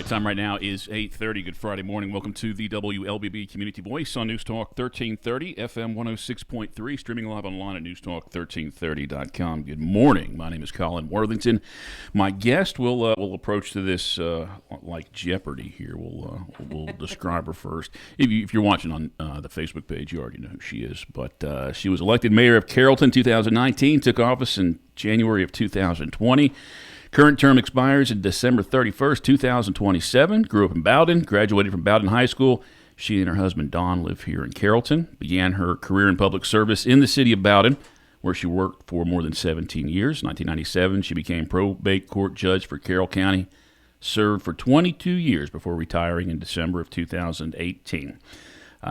right, time right now is 8:30. Good Friday morning. Welcome to the WLBB Community Voice on News Talk 1330, FM 106.3, streaming live online at newstalk1330.com. Good morning. My name is Colin Worthington. My guest will approach to this like Jeopardy here. We'll describe her first. If you're watching on the Facebook page, you already know who she is. But she was elected mayor of Carrollton 2019, took office in January of 2020. Current term expires in December 31st, 2027. Grew up in Bowden, graduated from Bowden High School. She and her husband, Don, live here in Carrollton. Began her career in public service in the city of Bowden, where she worked for more than 17 years. 1997, she became probate court judge for Carroll County. Served for 22 years before retiring in December of 2018.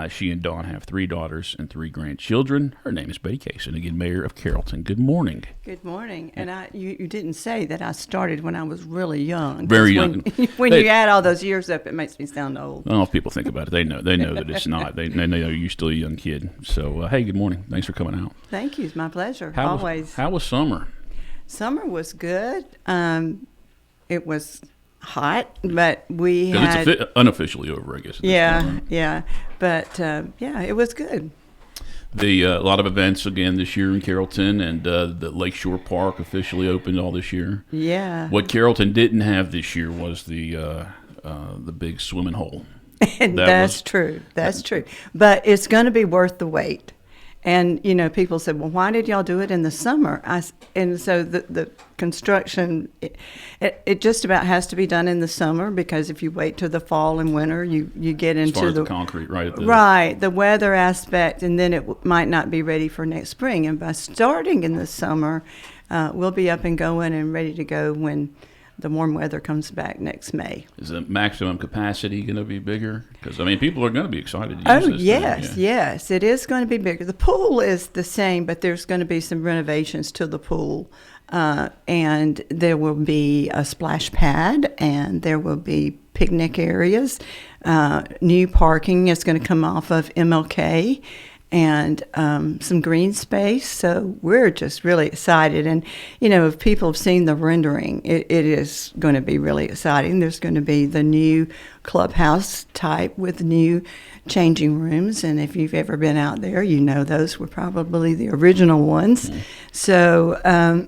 She and Dawn have 3 daughters and 3 grandchildren. Her name is Betty Cason, again, mayor of Carrollton. Good morning. Good morning. And you didn't say that I started when I was really young. Very young. When you add all those years up, it makes me sound old. I don't know if people think about it. They know that it's not. They know you're still a young kid. So, hey, good morning. Thanks for coming out. Thank you. It's my pleasure. Always. How was summer? Summer was good. It was hot, but we had... It's unofficially over, I guess. Yeah. But, it was good. A lot of events again this year in Carrollton, and the Lakeshore Park officially opened all this year. Yeah. What Carrollton didn't have this year was the big swimming hole. And that's true. That's true. But it's going to be worth the wait. And, people said, well, why did y'all do it in the summer? And so the construction, it just about has to be done in the summer, because if you wait till the fall and winter, you get into as far as the concrete, right? The weather aspect, and then it might not be ready for next spring. And by starting in the summer, we'll be up and going and ready to go when the warm weather comes back next May. Is the maximum capacity going to be bigger? Because, people are going to be excited to use this. Yes, it is going to be bigger. The pool is the same, but there's going to be some renovations to the pool. And there will be a splash pad, and there will be picnic areas. New parking is going to come off of MLK. And some green space. So we're just really excited. And, if people have seen the rendering, it is going to be really exciting. There's going to be the new clubhouse type with new changing rooms. And if you've ever been out there, those were probably the original ones. Mm-hmm. So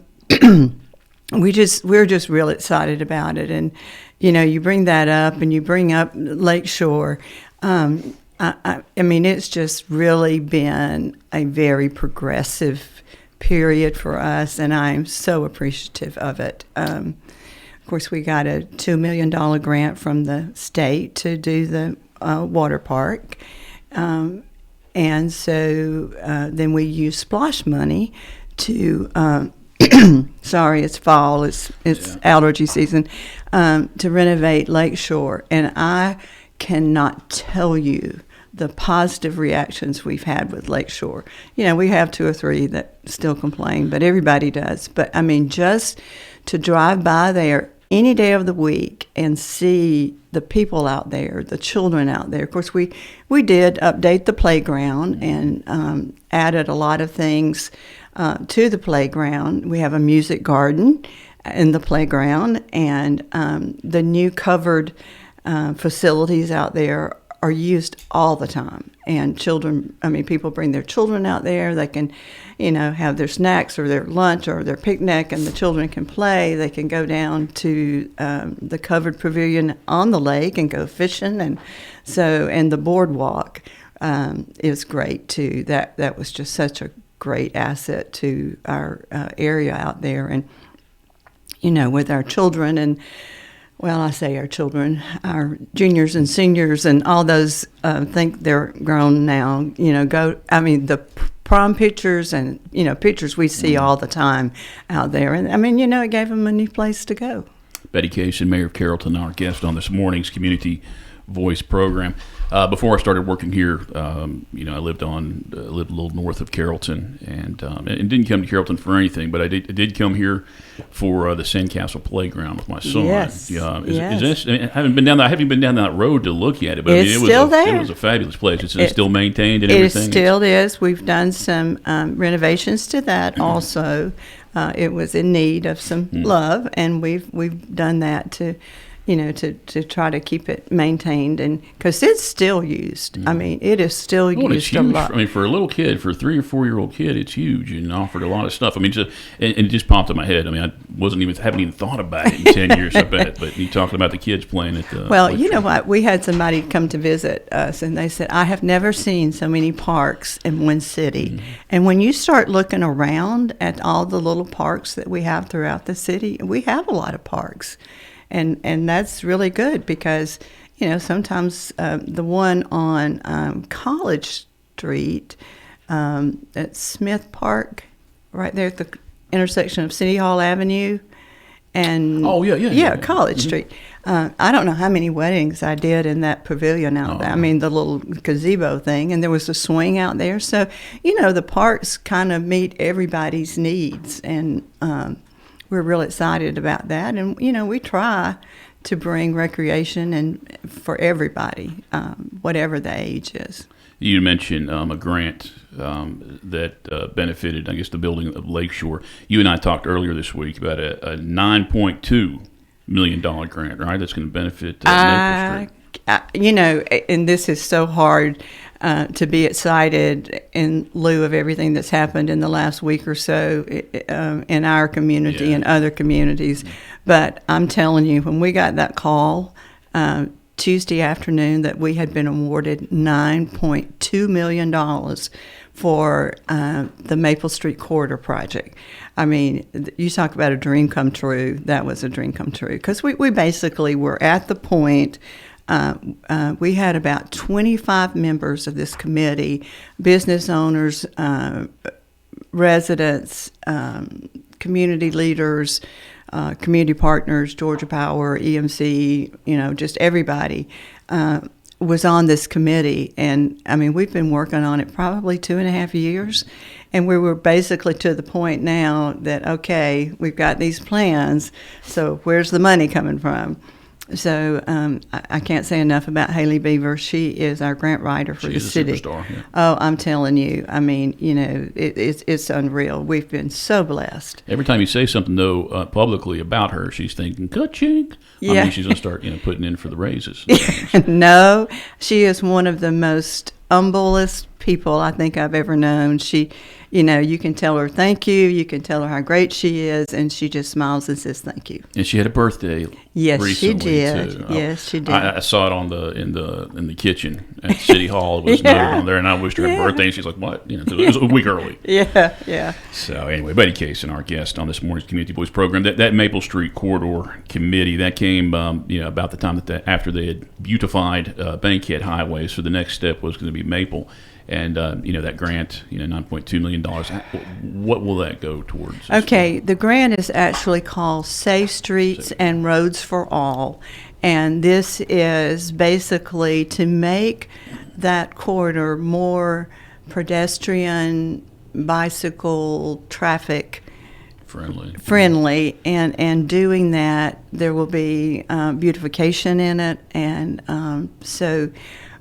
we're just real excited about it. And, you bring that up, and you bring up Lakeshore. It's just really been a very progressive period for us, and I'm so appreciative of it. Of course, we got a $2 million grant from the state to do the water park. And so then we use splosh money to, sorry, it's fall, it's allergy season, to renovate Lakeshore. And I cannot tell you the positive reactions we've had with Lakeshore. We have 2 or 3 that still complain, but everybody does. But just to drive by there any day of the week and see the people out there, the children out there. Of course, we did update the playground and added a lot of things to the playground. We have a music garden in the playground, and the new covered facilities out there are used all the time. And children, people bring their children out there. They can, have their snacks or their lunch or their picnic, and the children can play. They can go down to the covered pavilion on the lake and go fishing. And the boardwalk is great too. That was just such a great asset to our area out there. And, with our children and, well, I say our children, our juniors and seniors and all those think they're grown now, the prom pictures and, pictures we see all the time out there. And, it gave them a new place to go. Betty Cason, mayor of Carrollton, our guest on this morning's Community Voice program. Before I started working here, I lived a little north of Carrollton, and didn't come to Carrollton for anything, but I did come here for the Sandcastle Playground with my son. Yes. Is this? I haven't been down that road to look at it, but it was a fabulous place. It's still maintained and everything. It still is. We've done some renovations to that also. It was in need of some love, and we've done that to to try to keep it maintained, and because it's still used. I mean, it is still Well, it's used huge. a lot. I mean, for a little kid, for a 3 or 4 year old kid, it's huge, and offered a lot of stuff. I mean, and it just popped in my head. I mean, I haven't even thought about it in 10 years, I bet. But you talking about the kids playing at the. Well, you know what? We had somebody come to visit us, and they said, I have never seen so many parks in one city. Mm-hmm. And when you start looking around at all the little parks that we have throughout the city, we have a lot of parks. And that's really good because, sometimes the one on College Street at Smith Park, right there at the intersection of City Hall Avenue and College Street. I don't know how many weddings I did in that pavilion out there. I mean, the little gazebo thing, and there was a swing out there. So, the parks kind of meet everybody's needs, and we're real excited about that. And, we try to bring recreation and for everybody, whatever the age is. You mentioned a grant that benefited, I guess, the building of Lakeshore. You and I talked earlier this week about a $9.2 million grant, right? That's going to benefit Maple Street. And this is so hard to be excited in lieu of everything that's happened in the last week or so in our community and other communities. But I'm telling you, when we got that call Tuesday afternoon that we had been awarded $9.2 million for the Maple Street Corridor project. I mean, you talk about a dream come true. That was a dream come true because we basically were at the point. We had about 25 members of this committee, business owners, residents, community leaders, community partners, Georgia Power, EMC, just everybody was on this committee. And, I mean, we've been working on it probably 2.5 years. And we were basically to the point now that, okay, we've got these plans, so where's the money coming from? So I can't say enough about Haley Beaver. She is our grant writer for the city. She's a superstar. Yeah. Oh, I'm telling you. I mean, it's unreal. We've been so blessed. Every time you say something, though, publicly about her, she's thinking, ka-chink. Yeah. I mean, she's going to start putting in for the raises. No, she is one of the most humblest people I think I've ever known. She, you can tell her thank you. You can tell her how great she is, and she just smiles and says thank you. And she had a birthday. Yes, recently, she did. too. Yes, she did. I saw it in the kitchen at City Hall. It was noted on there, and I wished her happy birthday. And she's like, "What?" It was a week early. Yeah. So anyway, Buddy Cason, our guest on this morning's Community Voice program, that Maple Street Corridor Committee that came, about the time after they had beautified Bankhead Highway. So the next step was going to be Maple. And, that grant, $9.2 million, what will that go towards? Okay, the grant is actually called Safe Streets and Roads for All. And this is basically to make that corridor more pedestrian, bicycle, traffic friendly. And doing that, there will be beautification in it. And so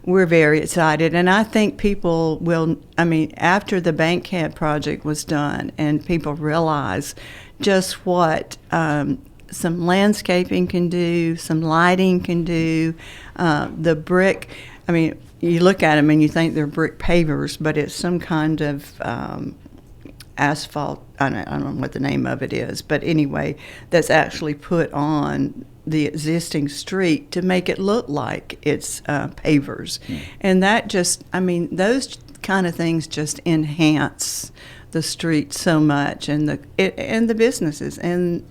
we're very excited, and I think people will, after the Bankhead project was done and people realize just what some landscaping can do, some lighting can do, the brick, you look at them and you think they're brick pavers, but it's some kind of asphalt, I don't know what the name of it is, but anyway, that's actually put on the existing street to make it look like it's pavers. And that just, those kind of things just enhance the street so much and the businesses. And,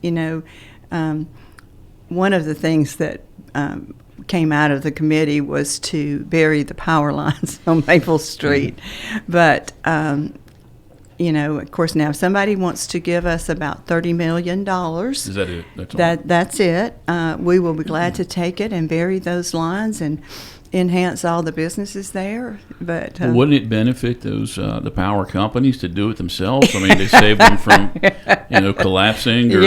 one of the things that came out of the committee was to bury the power lines on Maple Street. But, of course, now if somebody wants to give us about $30 million. Is that it? That's it. We will be glad to take it and bury those lines and enhance all the businesses there. But wouldn't it benefit those the power companies to do it themselves? They save them from collapsing. Or,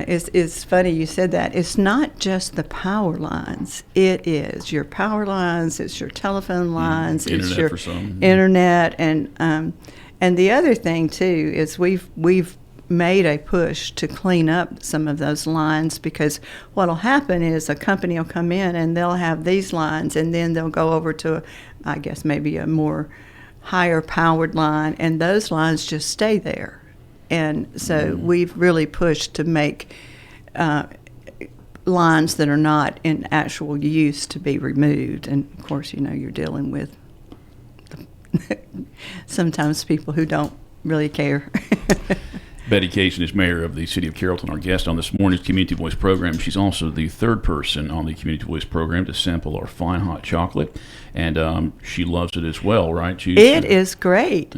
it's funny you said that. It's not just the power lines. It is your power lines. It's your telephone lines. It's your for some. Internet, and the other thing too is we've made a push to clean up some of those lines, because what will happen is a company will come in and they'll have these lines, and then they'll go over to, I guess, maybe a more higher powered line, and those lines just stay there. And so we've really pushed to make lines that are not in actual use to be removed. And of course, you're dealing with sometimes people who don't really care. Betty Cason is mayor of the city of Carrollton, our guest on this morning's Community Voice program. She's also the third person on the Community Voice program to sample our fine hot chocolate, and she loves it as well, right? It is great.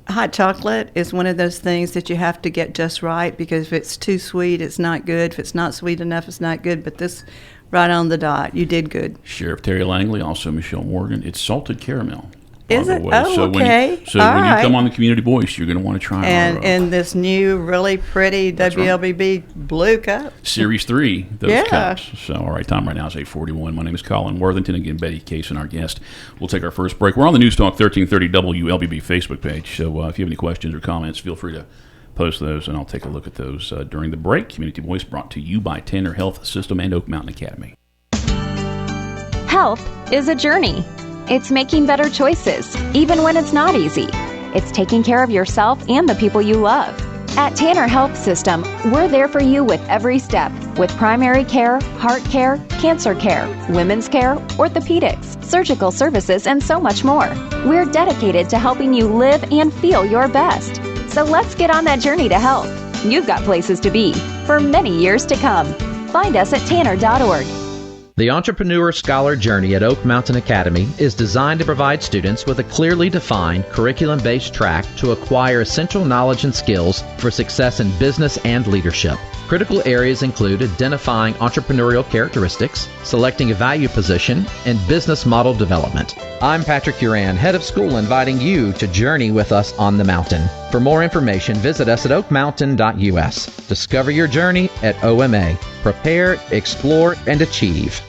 Hot chocolate is one of those things that you have to get just right, because if it's too sweet, it's not good. If it's not sweet enough, it's not good. But this, right on the dot. You did good. Sheriff Terry Langley, also Michelle Morgan. It's salted caramel. Is it? Oh, okay. When you come on the Community Voice, you're going to want to try and in this new, really pretty WLBB blue cup. Series 3, those cups. So, all right, time right now is 8:41. My name is Colin Worthington. Again, Betty Cason, our guest. We'll take our first break. We're on the News Talk 1330 WLBB Facebook page. So if you have any questions or comments, feel free to post those, and I'll take a look at those during the break. Community Voice brought to you by Tanner Health System and Oak Mountain Academy. Health is a journey. It's making better choices, even when it's not easy. It's taking care of yourself and the people you love. At Tanner Health System, we're there for you with every step, with primary care, heart care, cancer care, women's care, orthopedics, surgical services, and so much more. We're dedicated to helping you live and feel your best. So let's get on that journey to health. You've got places to be for many years to come. Find us at tanner.org. The Entrepreneur Scholar Journey at Oak Mountain Academy is designed to provide students with a clearly defined curriculum-based track to acquire essential knowledge and skills for success in business and leadership. Critical areas include identifying entrepreneurial characteristics, selecting a value position, and business model development. I'm Patrick Uran, head of school, inviting you to journey with us on the mountain. For more information, visit us at oakmountain.us. Discover your journey at OMA. Prepare, explore, and achieve.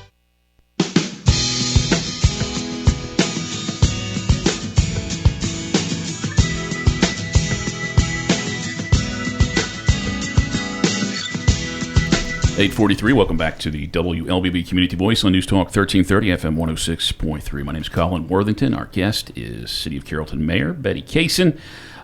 (8:43). Welcome back to the WLBB Community Voice on News Talk 1330 FM 106.3. My name is Colin Worthington. Our guest is City of Carrollton Mayor Betty Cason.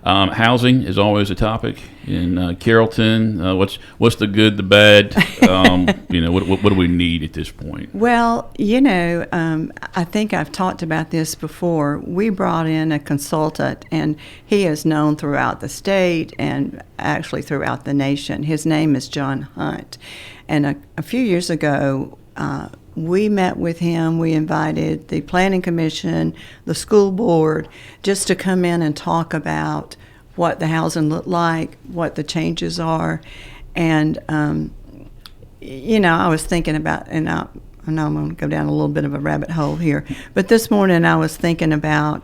Housing is always a topic in Carrollton. What's the good, the bad? What do we need at this point? Well, I think I've talked about this before. We brought in a consultant, and he is known throughout the state and actually throughout the nation. His name is John Hunt. And a few years ago, we met with him. We invited the Planning Commission, the school board, just to come in and talk about what the housing looked like, what the changes are. And, I was thinking about, and I know I'm going to go down a little bit of a rabbit hole here, but this morning I was thinking about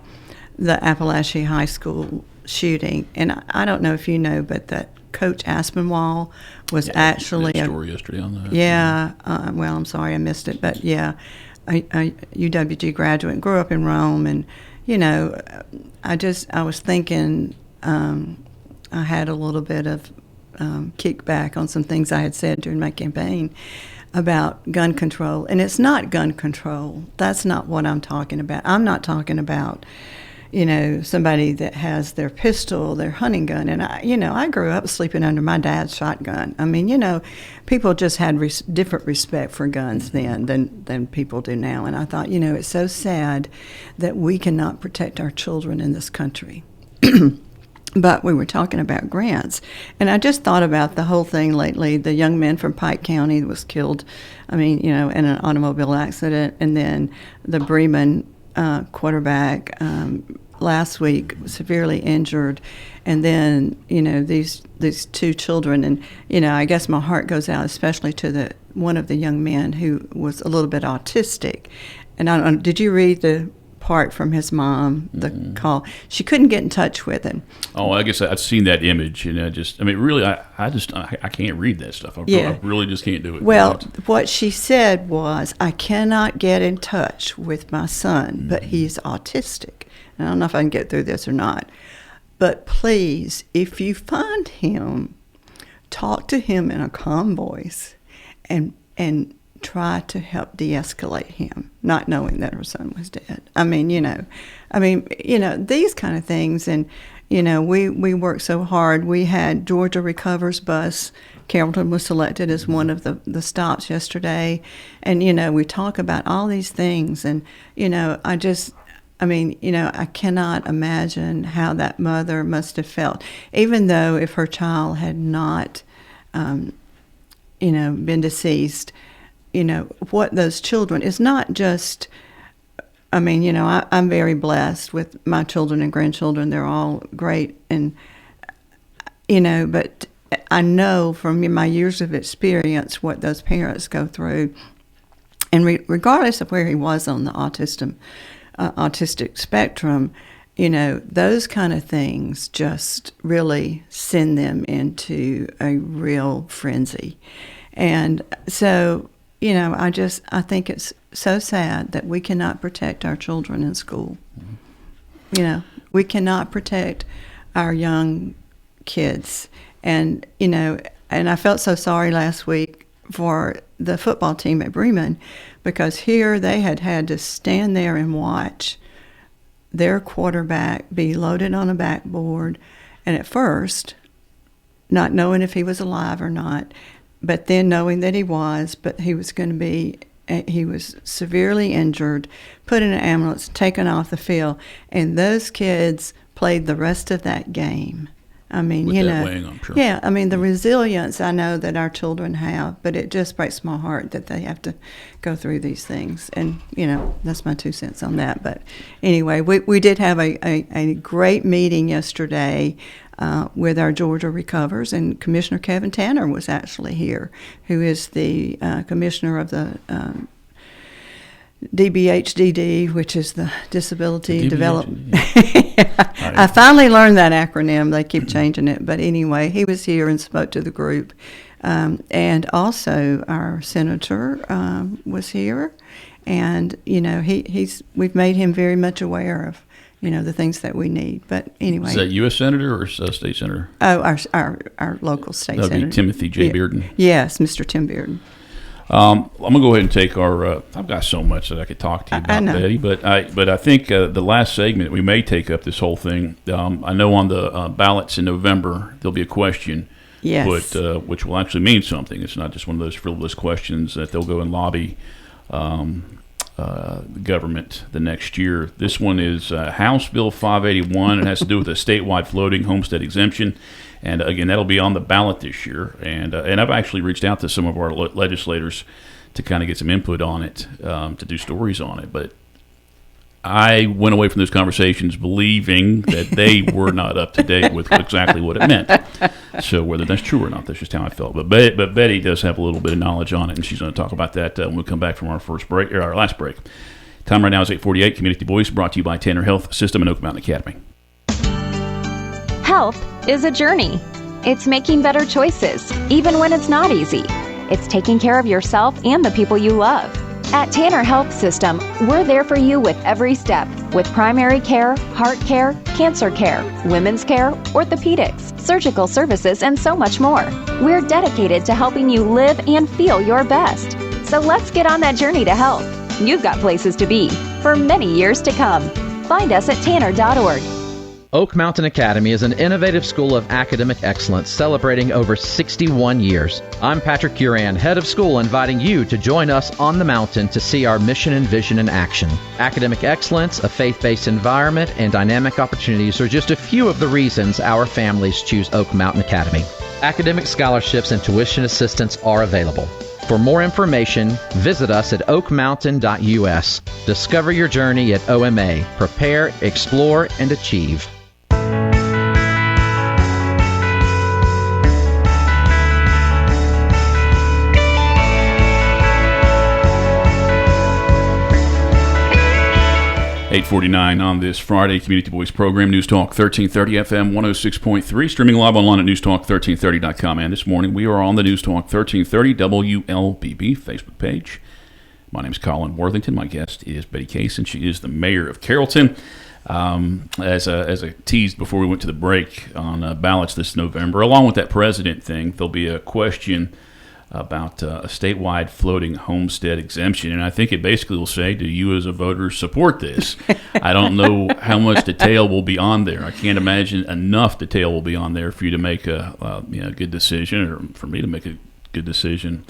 the Appalachia High School shooting. And I don't know if you know, but that Coach Aspinwall was actually a story yesterday on that. Yeah. Well, I'm sorry I missed it, but yeah, a UWG graduate, grew up in Rome, and I was thinking I had a little bit of kickback on some things I had said during my campaign about gun control, and it's not gun control. That's not what I'm talking about. I'm not talking about somebody that has their pistol, their hunting gun. And I grew up sleeping under my dad's shotgun. I mean, people just had different respect for guns then than people do now. And I thought, it's so sad that we cannot protect our children in this country. But we were talking about grants, and I just thought about the whole thing lately. The young man from Pike County was killed, in an automobile accident, and then the Bremen quarterback last week was severely injured, and then these two children, and I guess my heart goes out especially to one of the young men who was a little bit autistic. And I don't know, did you read the part from his mom, the call? She couldn't get in touch with him. Oh, I guess I've seen that image, and I can't read that stuff. I really just can't do it. Well, what she said was, I cannot get in touch with my son, but he's autistic. And I don't know if I can get through this or not. But please, if you find him, talk to him in a calm voice and try to help de-escalate him, not knowing that her son was dead. These kind of things. And, we worked so hard. We had Georgia Recovers bus. Carrollton was selected as one of the stops yesterday. And, we talk about all these things. And, I cannot imagine how that mother must have felt, even though if her child had not, been deceased, what those children, is not just, I'm very blessed with my children and grandchildren. They're all great. And, but I know from my years of experience what those parents go through. And regardless of where he was on the autistic spectrum, those kind of things just really send them into a real frenzy. And so, I think it's so sad that we cannot protect our children in school. We cannot protect our young kids. And, and I felt so sorry last week for the football team at Bremen, because here they had to stand there and watch their quarterback be loaded on a backboard, and at first not knowing if he was alive or not, but then knowing that he was severely injured, put in an ambulance, taken off the field, and those kids played the rest of that game. Weighing, I'm sure. Yeah, the resilience I know that our children have, but it just breaks my heart that they have to go through these things. And, that's my 2 cents on that. But anyway, we did have a great meeting yesterday with our Georgia Recovers, and Commissioner Kevin Tanner was actually here, who is the commissioner of the DBHDD, which is the Disability Development. I finally learned that acronym. They keep changing it. But anyway, he was here and spoke to the group. And also our senator was here. And, we've made him very much aware of, the things that we need. But anyway. Is that U.S. Senator or state senator? Oh, our local state That'd senator. Be Timothy J. Bearden. Yes, Mr. Tim Bearden. I'm going to go ahead and take our I've got so much that I could talk to you about, Betty, but I think the last segment, we may take up this whole thing. I know on the ballots in November, there'll be a question, yes, but, which will actually mean something. It's not just one of those frivolous questions that they'll go and lobby the government the next year. This one is House Bill 581. It has to do with a statewide floating homestead exemption. And again, that'll be on the ballot this year. And I've actually reached out to some of our legislators to kind of get some input on it, to do stories on it. But I went away from those conversations believing that they were not up to date with exactly what it meant. So whether that's true or not, that's just how I felt. But Betty does have a little bit of knowledge on it, and she's going to talk about that when we come back from our last break. Time right now is 8:48. Community Voice brought to you by Tanner Health System and Oak Mountain Academy. Health is a journey. It's making better choices, even when it's not easy. It's taking care of yourself and the people you love. At Tanner Health System, we're there for you with every step, with primary care, heart care, cancer care, women's care, orthopedics, surgical services, and so much more. We're dedicated to helping you live and feel your best. So let's get on that journey to health. You've got places to be for many years to come. Find us at tanner.org. Oak Mountain Academy is an innovative school of academic excellence celebrating over 61 years. I'm Patrick Uran, head of school, inviting you to join us on the mountain to see our mission and vision in action. Academic excellence, a faith-based environment, and dynamic opportunities are just a few of the reasons our families choose Oak Mountain Academy. Academic scholarships and tuition assistance are available. For more information, visit us at oakmountain.us. Discover your journey at OMA. Prepare, explore, and achieve. 8:49 on this Friday, Community Voice program, News Talk 1330 FM 106.3, streaming live online at newstalk1330.com. And this morning we are on the News Talk 1330 WLBB Facebook page. My name is Colin Worthington. My guest is Betty Cason. She is the mayor of Carrollton. As a tease before we went to the break on ballots this November, along with that president thing, there'll be a question about a statewide floating homestead exemption, and I think it basically will say, do you as a voter support this? I don't know how much detail will be on there. I can't imagine enough detail will be on there for you to make a good decision, or for me to make a good decision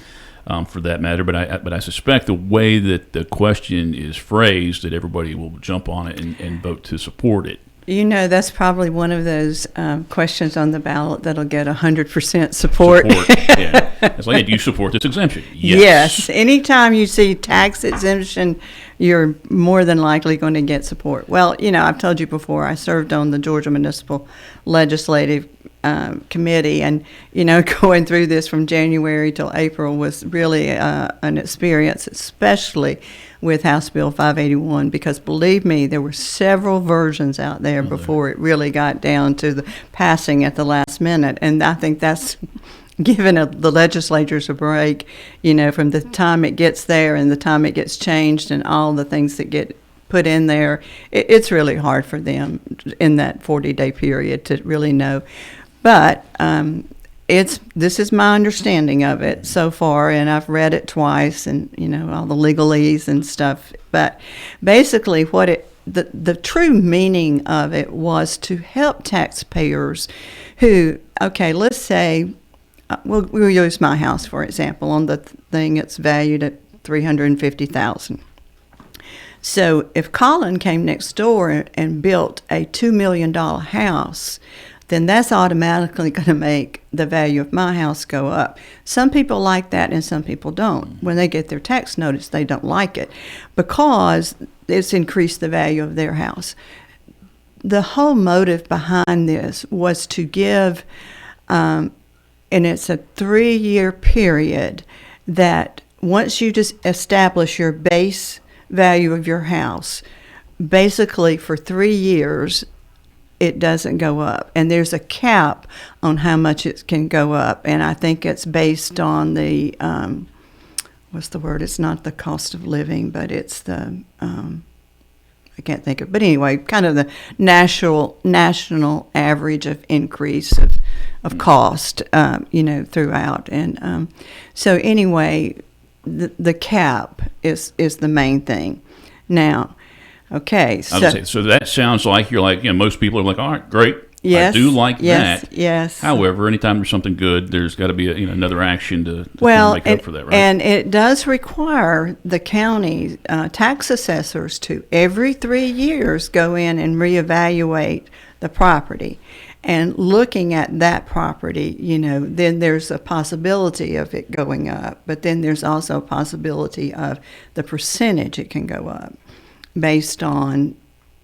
for that matter. But I suspect the way that the question is phrased, that everybody will jump on it and vote to support it. You know, that's probably one of those questions on the ballot that'll get 100% support. Yeah. It's like, hey, do you support this exemption? Yes. Anytime you see tax exemption, you're more than likely going to get support. Well, you know, I've told you before, I served on the Georgia Municipal Legislative Committee, and, you know, going through this from January till April was really an experience, especially with House Bill 581, because believe me, there were several versions out there before it really got down to the passing at the last minute. And I think that's given the legislatures a break, you know, from the time it gets there and the time it gets changed and all the things that get put in there. It's really hard for them in that 40-day period to really know. But this is my understanding of it so far, and I've read it twice, and you know, all the legalese and stuff. But basically, the true meaning of it was to help taxpayers who, okay, let's say we'll use my house for example. On the thing, it's valued at $350,000. So if Colin came next door and built a $2 million house, then that's automatically going to make the value of my house go up. Some people like that and some people don't. When they get their tax notice, they don't like it because it's increased the value of their house. The whole motive behind this was to give, and it's a 3-year period, that once you just establish your base value of your house, basically for 3 years, it doesn't go up. And there's a cap on how much it can go up. And I think it's based on the, what's the word? It's not the cost of living, but it's the, I can't think of, but anyway, kind of the national average of increase of cost, you know, throughout. And so anyway, the cap is the main thing. Now, okay, so that sounds like you're like, you know, most people are like, all right, great. Yes, I do like that. Yes. However, anytime there's something good, there's got to be another action to make up for that, right? And it does require the county tax assessors to every 3 years go in and reevaluate the property. And looking at that property, you know, then there's a possibility of it going up, but then there's also a possibility of the percentage it can go up based on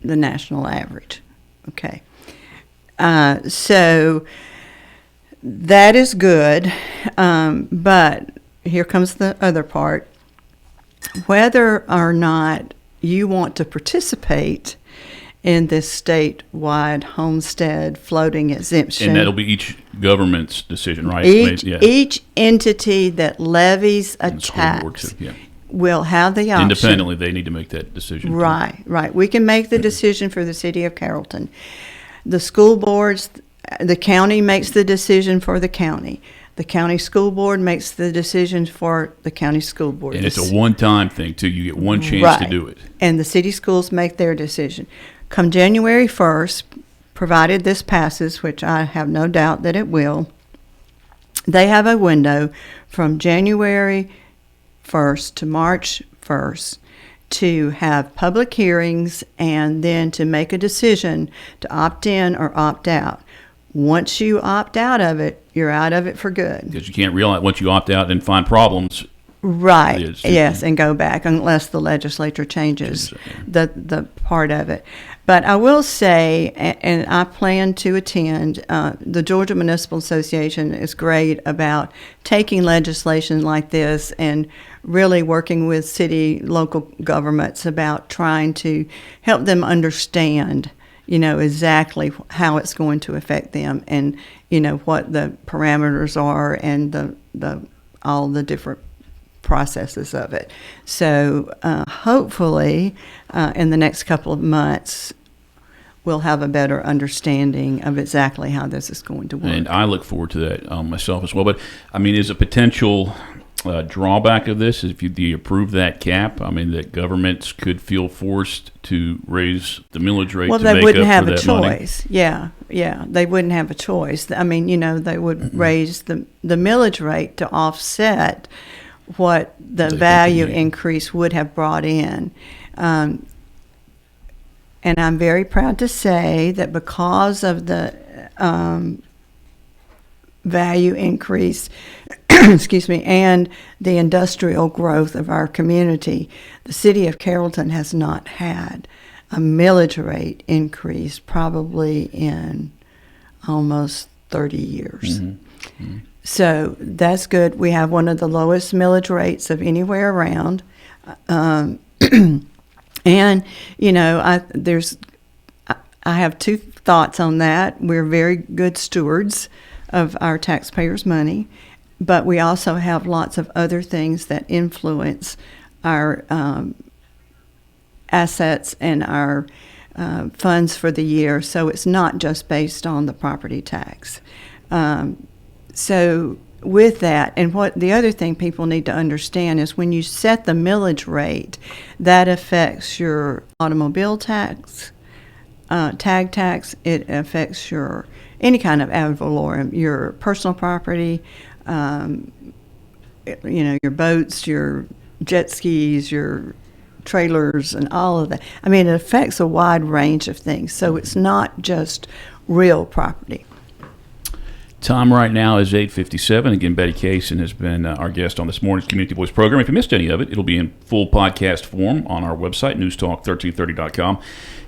the national average. Okay. So that is good, but here comes the other part. Whether or not you want to participate in this statewide homestead floating exemption. And that'll be each government's decision, right? Each entity that levies a tax will have the option. Independently, they need to make that decision. Right. We can make the decision for the city of Carrollton. The school boards, the county makes the decision for the county. The county school board makes the decision for the county school board. And it's a one-time thing, too. You get one chance to do it. And the city schools make their decision. Come January 1st, provided this passes, which I have no doubt that it will, they have a window from January 1st to March 1st to have public hearings and then to make a decision to opt in or opt out. Once you opt out of it, you're out of it for good. Because you can't realize once you opt out and find problems. Right. Yes, and go back unless the legislature changes the part of it. But I will say, and I plan to attend, the Georgia Municipal Association is great about taking legislation like this and really working with local governments about trying to help them understand, you know, exactly how it's going to affect them and, you know, what the parameters are and all the different processes of it. So hopefully in the next couple of months we'll have a better understanding of exactly how this is going to work. And I look forward to that myself as well. But, I mean, is a potential drawback of this, if you approve that cap, I mean, that governments could feel forced to raise the millage rate to make up for that money? Well, they wouldn't have a choice. Yeah, they wouldn't have a choice. I mean, they would raise the millage rate to offset what the value increase would have brought in. And I'm very proud to say that because of the value increase, excuse me, and the industrial growth of our community, the city of Carrollton has not had a millage rate increase probably in almost 30 years. Mm-hmm. Mm-hmm. So that's good. We have one of the lowest millage rates of anywhere around. And, I have two thoughts on that. We're very good stewards of our taxpayers' money, but we also have lots of other things that influence our assets and our funds for the year. So it's not just based on the property tax. So with that, and what the other thing people need to understand is when you set the millage rate, that affects your automobile tax, tag tax. It affects your any kind of ad valorem, your personal property, your boats, your jet skis, your trailers, and all of that. I mean, it affects a wide range of things. So it's not just real property. Time right now is 8:57. Again, Betty Cason has been our guest on this morning's Community Voice program. If you missed any of it, it'll be in full podcast form on our website, newstalk1330.com.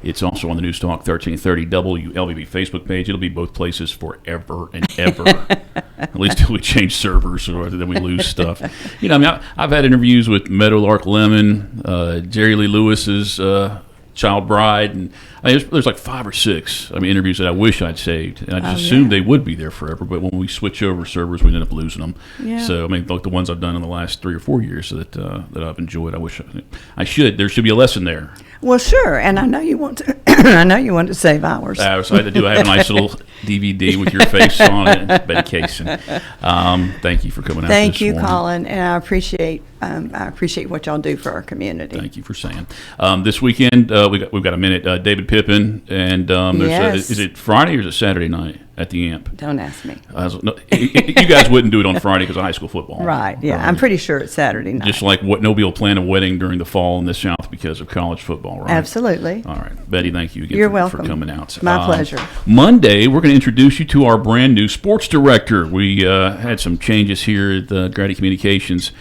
It's also on the Newstalk 1330 WLBB Facebook page. It'll be both places forever and ever. At least until we change servers or then we lose stuff. I've had interviews with Meadowlark Lemon, Jerry Lee Lewis's Child Bride, and there's like 5 or 6 interviews that I wish I'd saved, and I just assumed they would be there forever. But when we switch over servers, we end up losing them. Yeah. So like the ones I've done in the last 3 or 4 years that I've enjoyed, I wish I should. There should be a lesson there. Well, sure, and I know you want to. I know you want to save ours. So I do. I have a nice little DVD with your face on it, Betty Cason. Thank you for coming out. Thank you, morning. Colin, and I appreciate what y'all do for our community. Thank you for saying. This weekend we've got a minute. David Pippin, and yes. Is it Friday or is it Saturday night at the Amp? Don't ask me. You guys wouldn't do it on Friday because of high school football, right? Yeah, I'm pretty sure it's Saturday night. Just like what nobody will plan a wedding during the fall in the South because of college football, right? Absolutely. All right, Betty, thank you again. You're for welcome. Coming out. My pleasure. Monday, we're going to introduce you to our brand new sports director. We had some changes here at the Grady Communications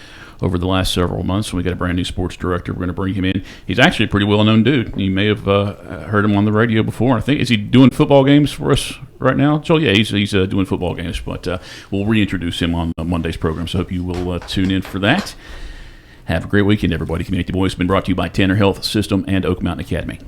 over the last several months. So we got a brand new sports director. We're going to bring him in. He's actually a pretty well-known dude. You may have heard him on the radio before. I think, is he doing football games for us right now? So yeah, he's doing football games. But we'll reintroduce him on Monday's program. So I hope you will tune in for that. Have a great weekend, everybody. Community Voice has been brought to you by Tanner Health System and Oak Mountain Academy.